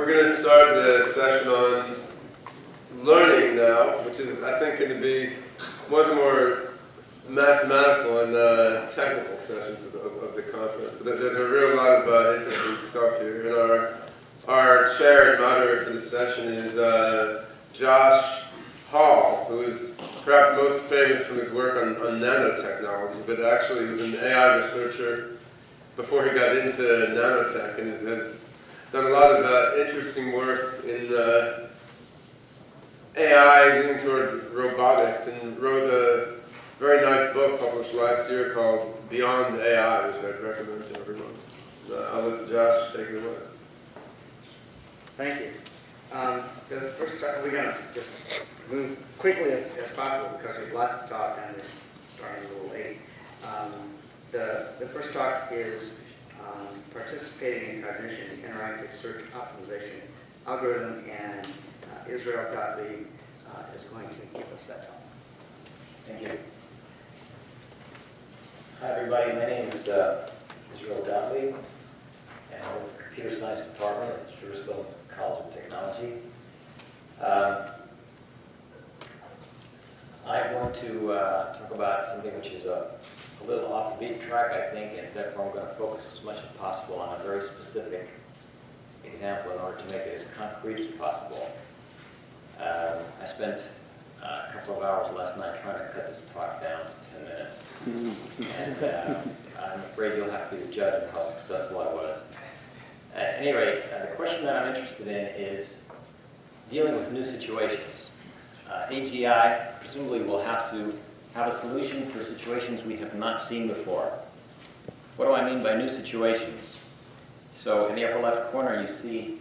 We're going to start the session on learning now, which is, I think, going to be one of the more mathematical and technical sessions of the conference. But there's a real lot of interesting stuff here. And our chair and moderator for the session is Josh Hall, who is perhaps most famous from his work on nanotechnology, but actually was an AI researcher before he got into nanotech, and has done a lot of interesting work in AI leading toward robotics, and wrote a very nice book published last year called Beyond AI, which I'd recommend to everyone. I'll let Josh take it away. Thank you. The first talk, we're going to just move quickly as possible because there's lots of talk and it's starting a little late. The first talk is participating in cognition, interactive search optimization algorithm, and Israel Gottlieb is going to give us that talk. Thank you. Hi everybody, my name is Israel Gottlieb, and I work at the Computer Science Department at the Jerusalem College of Technology. I'm going to talk about something which is a little off the beaten track, I think, and therefore I'm going to focus as much as possible on a very specific example in order to make it as concrete as possible. I spent a couple of hours last night trying to cut this talk down to 10 minutes, and I'm afraid you'll have to be the judge of how successful I was. At any rate, the question that I'm interested in is dealing with new situations. AGI presumably will have to have a solution for situations we have not seen before. What do I mean by new situations? So in the upper left corner you see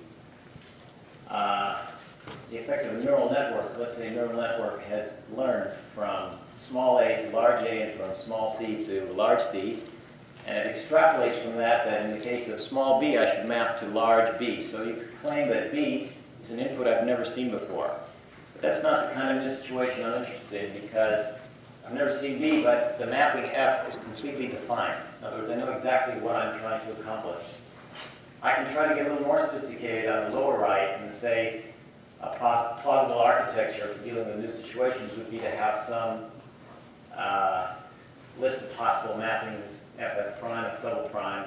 the effect of a neural network. Let's say a neural network has learned from small a to large A and from small c to large C. And it extrapolates from that in the case of small b, I should map to large B. So you could claim that B is an input I've never seen before. But that's not the kind of new situation I'm interested in, because I've never seen B, but the mapping F is completely defined. In other words, I know exactly what I'm trying to accomplish. I can try to get a little more sophisticated on the lower right and say a plausible architecture for dealing with new situations would be to have some list of possible mappings, FF prime, F double prime,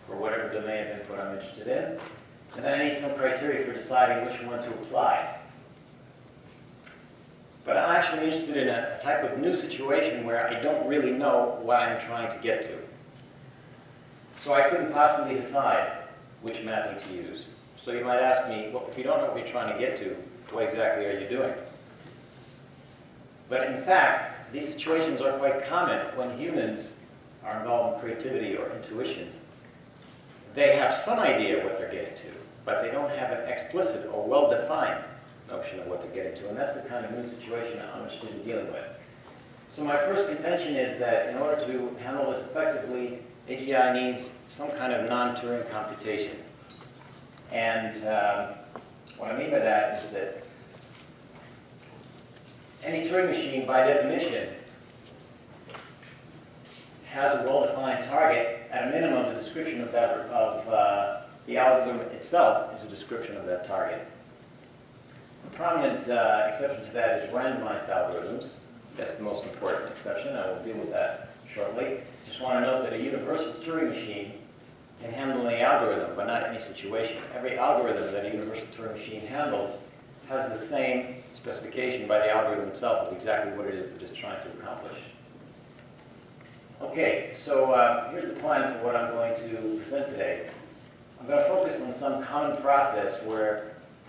for whatever domain of input I'm interested in. And then I need some criteria for deciding which one to apply. But I'm actually interested in a type of new situation where I don't really know what I'm trying to get to. So I couldn't possibly decide which mapping to use. So you might ask me, well, if you don't know what you're trying to get to, what exactly are you doing? But in fact, these situations are quite common when humans are involved in creativity or intuition. They have some idea what they're getting to, but they don't have an explicit or well-defined notion of what they're getting to, and that's the kind of new situation I'm interested in dealing with. So my first contention is that in order to handle this effectively, AGI needs some kind of non-Turing computation. And what I mean by that is that any Turing machine, by definition, has a well-defined target. At a minimum, the description of that the algorithm itself is a description of that target. A prominent exception to that is randomized algorithms. That's the most important exception. I will deal with that shortly. Just want to note that a universal Turing machine can handle any algorithm, but not any situation. Every algorithm that a universal Turing machine handles has the same specification by the algorithm itself of exactly what it is that it's trying to accomplish. Okay, so here's the plan for what I'm going to present today. I'm going to focus on some common process where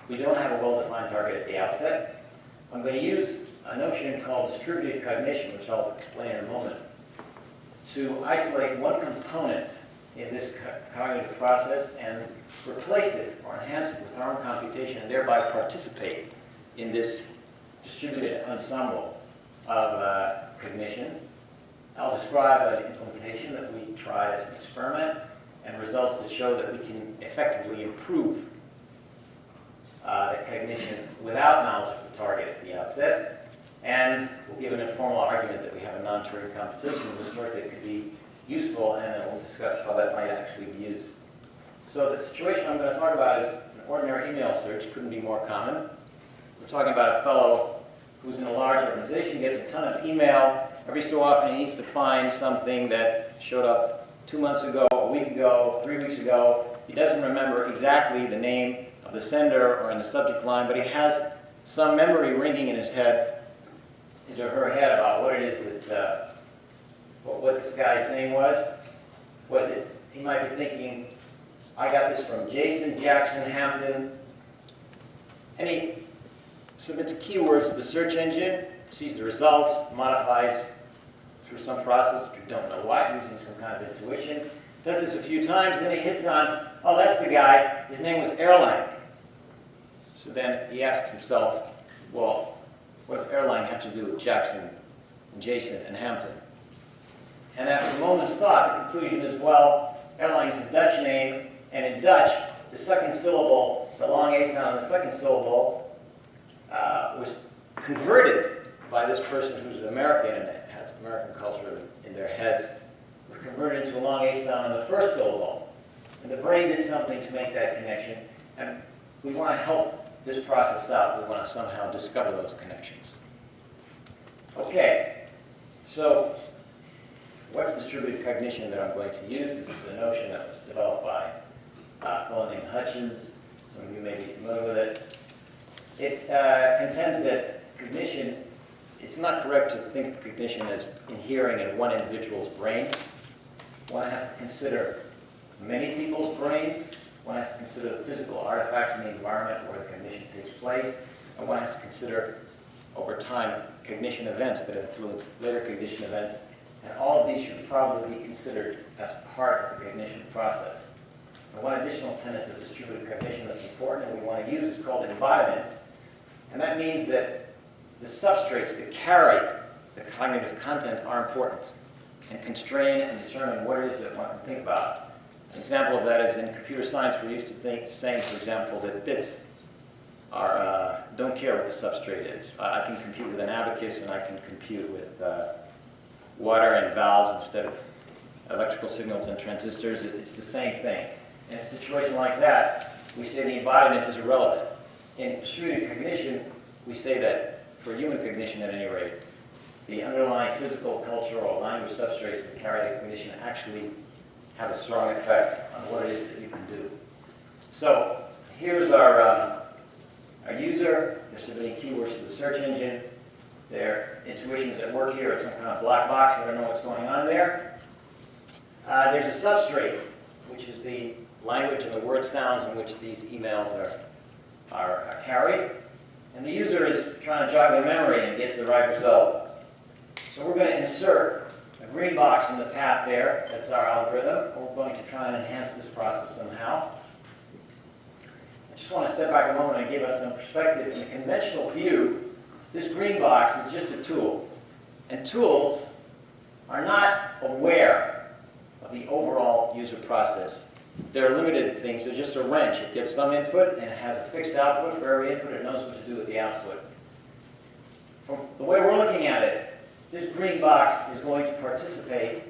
we don't have a well-defined target at the outset. I'm going to use a notion called distributed cognition, which I'll explain in a moment, to isolate one component in this cognitive process and replace it or enhance it with our own computation and thereby participate in this distributed ensemble of cognition. I'll describe an implementation that we tried as an experiment and results that show that we can effectively improve the cognition without knowledge of the target at the outset. And we'll give an informal argument that we have a non-Turing computation of the sort that could be useful, and then we'll discuss how that might actually be used. So the situation I'm going to talk about is an ordinary our email search. Couldn't be more common. We're talking about a fellow who's in a large organization, gets a ton of email. Every so often he needs to find something that showed up 2 months ago, a week ago, 3 weeks ago. He doesn't remember exactly the name of the sender or in the subject line, but he has some memory ringing in his head, his or her head, about what it is that, what this guy's name was. Was it, he might be thinking, I got this from Jason Jackson Hampton. And he submits keywords to the search engine, sees the results, modifies through some process, we don't know what, using some kind of intuition. Does this a few times, and then he hits on, oh, that's the guy, his name was Erlang. So then he asks himself, well, what does Erlang have to do with Jackson and Jason and Hampton? And after a moment's thought, the conclusion is, well, Erlang is a Dutch name, and in Dutch, the second syllable, the long A sound in the second syllable, was converted by this person who's an American and has American culture in their heads, were converted into a long A sound in the first syllable. And the brain did something to make that connection, and we want to help this process out. We want to somehow discover those connections. Okay, so what's distributed cognition that I'm going to use? This is a notion that was developed by a fellow named Hutchins. Some of you may be familiar with it. It contends that cognition, it's not correct to think of cognition as inhering in one individual's brain. One has to consider many people's brains. One has to consider the physical artifacts in the environment where the cognition takes place. And one has to consider, over time, cognition events that influence later cognition events. And all of these should probably be considered as part of the cognition process. And one additional tenet of distributed cognition that's important and we want to use is called embodiment. And that means that the substrates that carry the cognitive content are important and constrain and determine what it is that one can think about. An example of that is in computer science, we're used to saying, for example, that bits don't care what the substrate is. I can compute with an abacus and I can compute with water and valves instead of electrical signals and transistors. It's the same thing. In a situation like that, we say the embodiment is irrelevant. In distributed cognition, we say that for human cognition at any rate, the underlying physical, cultural, or language substrates that carry the cognition actually have a strong effect on what it is that you can do. So here's our user. They're submitting keywords to the search engine. Their intuition is at work here. It's some kind of black box. I don't know what's going on there. There's a substrate, which is the language and the word sounds in which these emails are carried. And the user is trying to jog their memory and get to the right result. So we're going to insert a green box in the path there. That's our algorithm. We're going to try and enhance this process somehow. I just want to step back a moment and give us some perspective. In a conventional view, this green box is just a tool. And tools are not aware of the overall user process. They're limited things. They're just a wrench. It gets some input and it has a fixed output. For every input, it knows what to do with the output. From the way we're looking at it, this green box is going to participate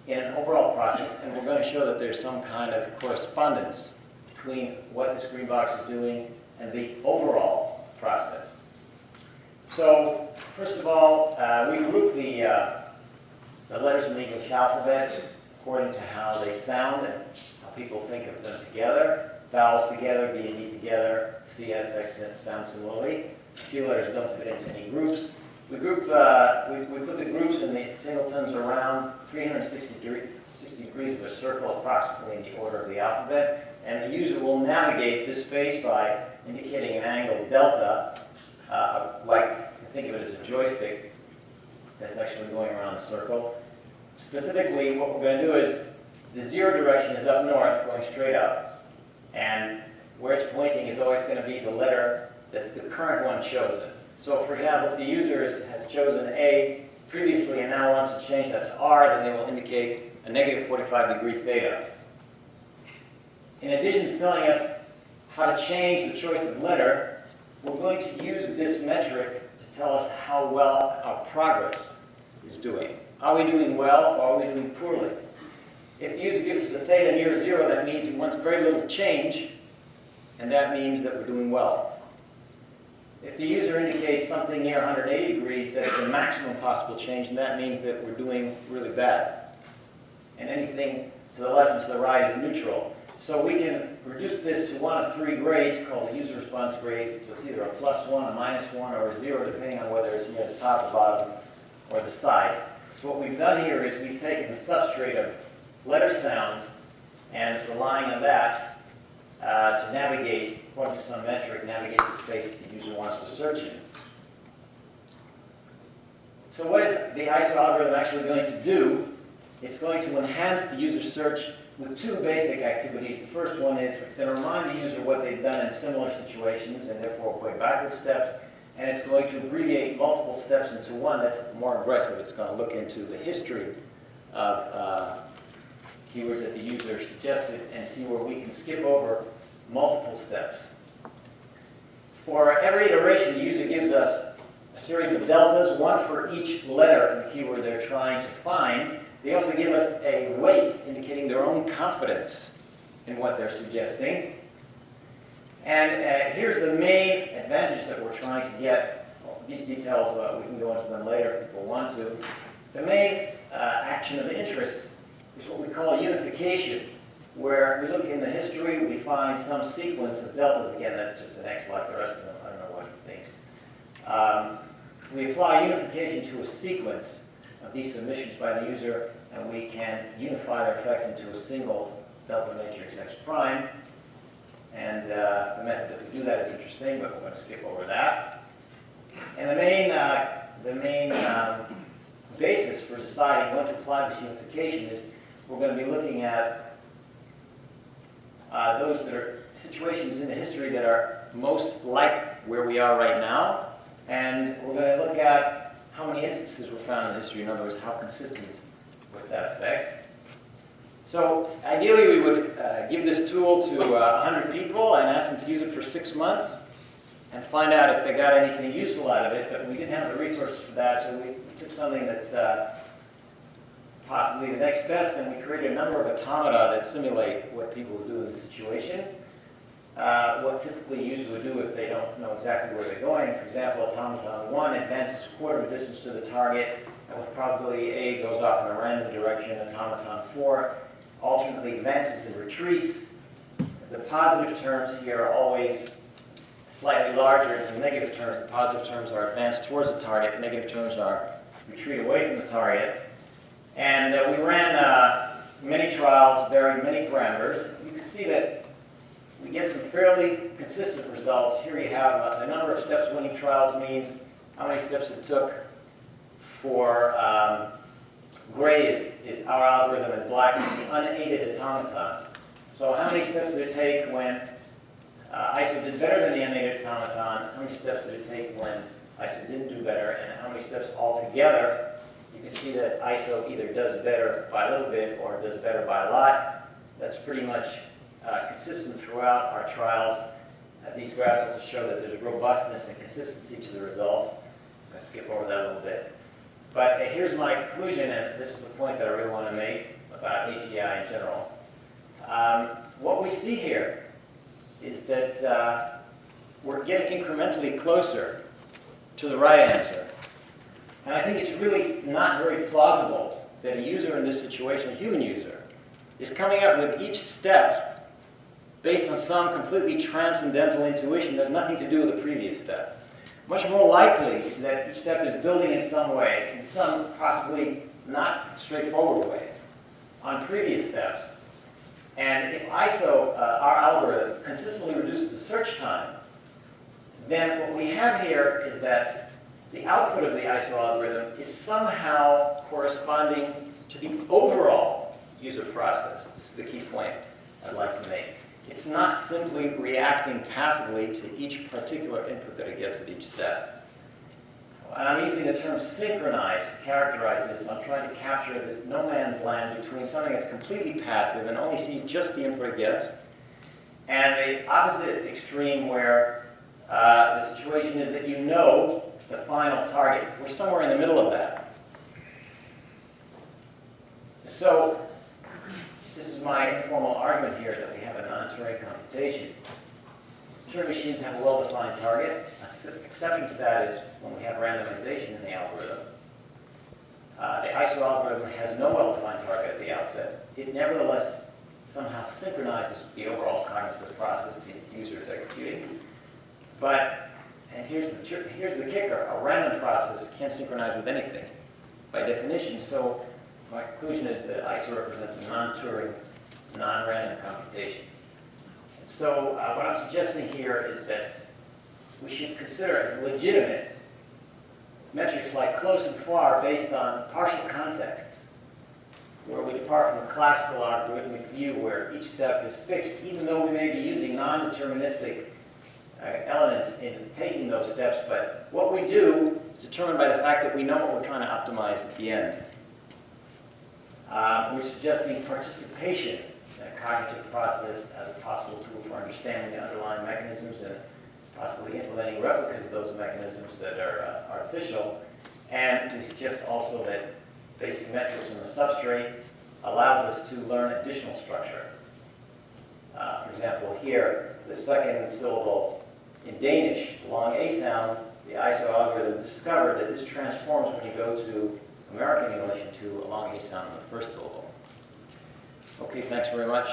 in an overall process, and we're going to show that there's some kind of correspondence between what this green box is doing and the overall process. So, first of all, we group the letters in the English alphabet according to how they sound and how people think of them together. Vowels together, B and D together, C, S, X sound similarly. A few letters don't fit into any groups. We group, we put the groups and the singletons around 360 degrees of a circle, approximately in the order of the alphabet, and the user will navigate this space by indicating an angle delta, think of it as a joystick that's actually going around the circle. Specifically, what we're going to do is the zero direction is up north, going straight up, and where it's pointing is always going to be the letter that's the current one chosen. So, for example, if the user has chosen A previously and now wants to change that to R, then they will indicate a negative 45-degree theta. In addition to telling us how to change the choice of letter, we're going to use this metric to tell us how well our progress is doing. Are we doing well or are we doing poorly? If the user gives us a theta near zero, that means he wants very little change, and that means that we're doing well. If the user indicates something near 180 degrees, that's the maximum possible change, and that means that we're doing really bad. And anything to the left and to the right is neutral. So we can reduce this to one of three grades called a user response grade. So it's either a +1, a -1, or a 0, depending on whether it's near the top, the bottom, or the sides. So what we've done here is we've taken the substrate of letter sounds and relying on that to navigate, according to some metric, navigate the space that the user wants to search in. So what is the ISO algorithm actually going to do? It's going to enhance the user search with two basic activities. The first one is to remind the user what they've done in similar situations and therefore avoid backward steps. And it's going to abbreviate multiple steps into one that's more aggressive. It's going to look into the history of keywords that the user suggested and see where we can skip over multiple steps. For every iteration, the user gives us a series of deltas, one for each letter in the keyword they're trying to find. They also give us a weight indicating their own confidence in what they're suggesting. And here's the main advantage that we're trying to get. Well, these details, we can go into them later if people want to. The main action of interest is what we call unification, where we look in the history, we find some sequence of deltas. Again, that's just an X like the rest of them. I don't know what he thinks. We apply unification to a sequence of these submissions by the user, and we can unify their effect into a single delta matrix X prime. And the method that we do that is interesting, but we're going to skip over that. And the main basis for deciding when to apply this unification is we're going to be looking at those that are situations in the history that are most like where we are right now. And we're going to look at how many instances were found in history. In other words, how consistent was that effect. So ideally, we would give this tool to 100 people and ask them to use it for 6 months and find out if they got anything useful out of it. But we didn't have the resources for that, so we took something that's possibly the next best, and we created a number of automata that simulate what people would do in this situation. What typically users would do if they don't know exactly where they're going. For example, automaton 1 advances a quarter of a distance to the target, and with probability A goes off in a random direction. Automaton 4 alternately advances and retreats. The positive terms here are always slightly larger than the negative terms. The positive terms are advanced towards the target. The negative terms are retreat away from the target. And we ran many trials, varied many parameters. You can see that we get some fairly consistent results. Here you have the number of steps winning trials means how many steps it took for gray is our algorithm and black is the unaided automaton. So how many steps did it take when ISO did better than the unaided automaton? How many steps did it take when ISO didn't do better? And how many steps altogether? You can see that ISO either does better by a little bit or does better by a lot. That's pretty much consistent throughout our trials. These graphs also show that there's robustness and consistency to the results. I'm going to skip over that a little bit. But here's my conclusion, and this is the point that I really want to make about AGI in general. What we see here is that we're getting incrementally closer to the right answer. And I think it's really not very plausible that a user in this situation, a human user, is coming up with each step based on some completely transcendental intuition that has nothing to do with the previous step. Much more likely is that each step is building in some way, in some possibly not straightforward way, on previous steps. And if ISO, our algorithm, consistently reduces the search time, then what we have here is that the output of the ISO algorithm is somehow corresponding to the overall user process. This is the key point I'd like to make. It's not simply reacting passively to each particular input that it gets at each step. And I'm using the term synchronized to characterize this. I'm trying to capture the no man's land between something that's completely passive and only sees just the input it gets, and the opposite extreme where the situation is that you know the final target. We're somewhere in the middle of that. So this is my informal argument here that we have a non-Turing computation. Turing machines have a well-defined target. An exception to that is when we have randomization in the algorithm. The ISO algorithm has no well-defined target at the outset. It nevertheless somehow synchronizes with the overall cognitive process the user is executing. But, and here's the kicker, a random process can't synchronize with anything by definition. So my conclusion is that ISO represents a non-Turing, non-random computation. And so what I'm suggesting here is that we should consider as legitimate metrics like close and far based on partial contexts, where we depart from a classical algorithmic view where each step is fixed, even though we may be using non-deterministic elements in taking those steps, but what we do is determined by the fact that we know what we're trying to optimize at the end. We're suggesting participation in a cognitive process as a possible tool for understanding the underlying mechanisms and possibly implementing replicas of those mechanisms that are artificial. And we suggest also that basic metrics in the substrate allows us to learn additional structure. For example, here, the second syllable in Danish, the long A sound, the ISO algorithm discovered that this transforms when you go to American English into a long A sound in the first syllable. Okay, thanks very much.